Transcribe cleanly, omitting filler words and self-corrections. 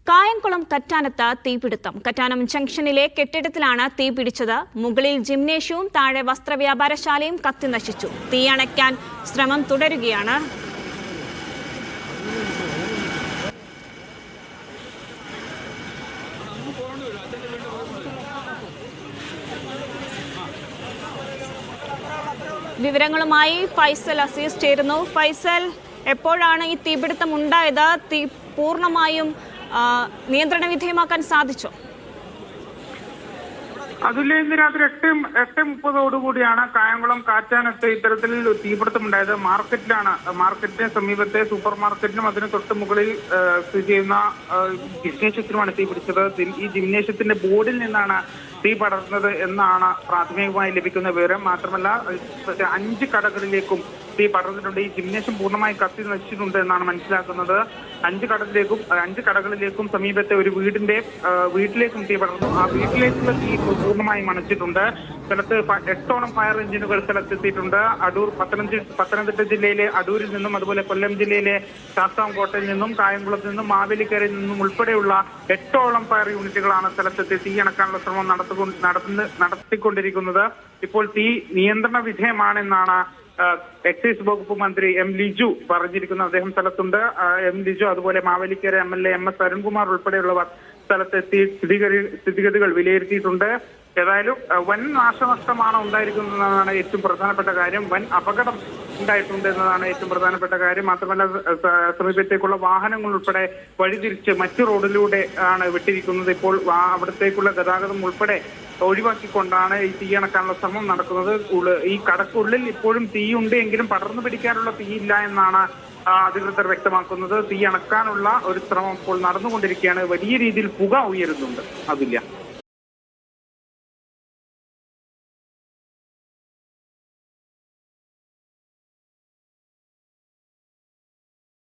കായംകുളം കറ്റാനത്ത് തീപിടുത്തം. കറ്റാനം ജംഗ്ഷനിലെ കെട്ടിടത്തിലാണ് തീപിടിച്ചത്. മുകളിൽ ജിംനേഷ്യവും താഴെ വസ്ത്രവ്യാപാരശാലയും കത്തിനശിച്ചു. തീയണയ്ക്കാൻ ശ്രമം തുടരുകയാണ്. വിവരങ്ങളുമായി ഫൈസൽ അസീസ് ചേരുന്നു. ഫൈസൽ, എപ്പോഴാണ് ഈ തീപിടുത്തം ഉണ്ടായത്? തീ പൂർണ്ണമായും നിയന്ത്രണ വിധേയമാക്കാൻ സാധിച്ചോ? അതുല്യ, ഇന്ന് രാത്രി 8:30 കായംകുളം കാറ്റാനത്ത് ഇത്തരത്തിൽ തീപിടുത്തമുണ്ടായത്. മാർക്കറ്റിന് സമീപത്തെ സൂപ്പർ മാർക്കറ്റിനും അതിന് തൊട്ട് മുകളിൽ സ്ഥിതി ചെയ്യുന്ന ജിംനേഷ്യത്തിനുമാണ് തീ പിടിച്ചത്. ഈ ജിംനേഷ്യത്തിന്റെ ബോർഡിൽ നിന്നാണ് തീ പടർന്നത് എന്നാണ് പ്രാഥമികമായി ലഭിക്കുന്ന വിവരം. മാത്രമല്ല 5 കടകളിലേക്കും തീ പടർന്നിട്ടുണ്ട്. ഈ ജിംനേഷ്യം പൂർണ്ണമായി കത്തി നശിച്ചിട്ടുണ്ട് എന്നാണ് മനസ്സിലാക്കുന്നത്. 5 കടകളിലേക്കും സമീപത്തെ ഒരു വീട്ടിലേക്കും തീ പടർന്നു. ആ വീട്ടിലേക്കുള്ള തീ പൂർണ്ണമായും അണച്ചിട്ടുണ്ട്. സ്ഥലത്ത് 8ഓളം ഫയർ എഞ്ചിനുകൾ സ്ഥലത്തെത്തിയിട്ടുണ്ട്. പത്തനംതിട്ട ജില്ലയിലെ അടൂരിൽ നിന്നും, അതുപോലെ കൊല്ലം ജില്ലയിലെ ശാസ്താംകോട്ടയിൽ നിന്നും, കായംകുളത്ത് നിന്നും, മാവേലിക്കരയിൽ നിന്നും ഉൾപ്പെടെയുള്ള 8ഓളം ഫയർ യൂണിറ്റുകളാണ് സ്ഥലത്തെത്തി തീയണക്കാനുള്ള ശ്രമം നടത്തിക്കൊണ്ടിരിക്കുന്നത്. ഇപ്പോൾ തീ നിയന്ത്രണ വിധേയമാണെന്നാണ് എക്സൈസ് വകുപ്പ് മന്ത്രി എം ലിജു പറഞ്ഞിരിക്കുന്നത്. അദ്ദേഹം സ്ഥലത്തുണ്ട്. എം ലിജു, അതുപോലെ മാവേലിക്കര MLA MS അരുൺകുമാർ ഉൾപ്പെടെയുള്ളവർ സ്ഥലത്തെത്തി സ്ഥിതിഗതികൾ വിലയിരുത്തിയിട്ടുണ്ട്. ഏതായാലും വൻ നാശനഷ്ടമാണ് ഉണ്ടായിരിക്കുന്നതെന്നാണ് ഏറ്റവും പ്രധാനപ്പെട്ട കാര്യം. വൻ അപകടം ഉണ്ടായിട്ടുണ്ട് എന്നതാണ് ഏറ്റവും പ്രധാനപ്പെട്ട കാര്യം. മാത്രമല്ല സമീപത്തേക്കുള്ള വാഹനങ്ങൾ ഉൾപ്പെടെ വഴിതിരിച്ച് മറ്റു റോഡിലൂടെ ആണ് വിട്ടിരിക്കുന്നത്. ഇപ്പോൾ അവിടത്തേക്കുള്ള ഗതാഗതം ഉൾപ്പെടെ ഒഴിവാക്കിക്കൊണ്ടാണ് ഈ തീയണക്കാനുള്ള ശ്രമം നടക്കുന്നത്. ഈ കടക്കുള്ളിൽ ഇപ്പോഴും തീയുണ്ട് എങ്കിലും പടർന്നു പിടിക്കാനുള്ള തീയില്ല എന്നാണ് അധികൃതർ വ്യക്തമാക്കുന്നത്. തീ അണക്കാനുള്ള ഒരു ശ്രമം ഇപ്പോൾ നടന്നുകൊണ്ടിരിക്കുകയാണ്. വലിയ രീതിയിൽ പുക ഉയരുന്നുണ്ട്. അതില്ല.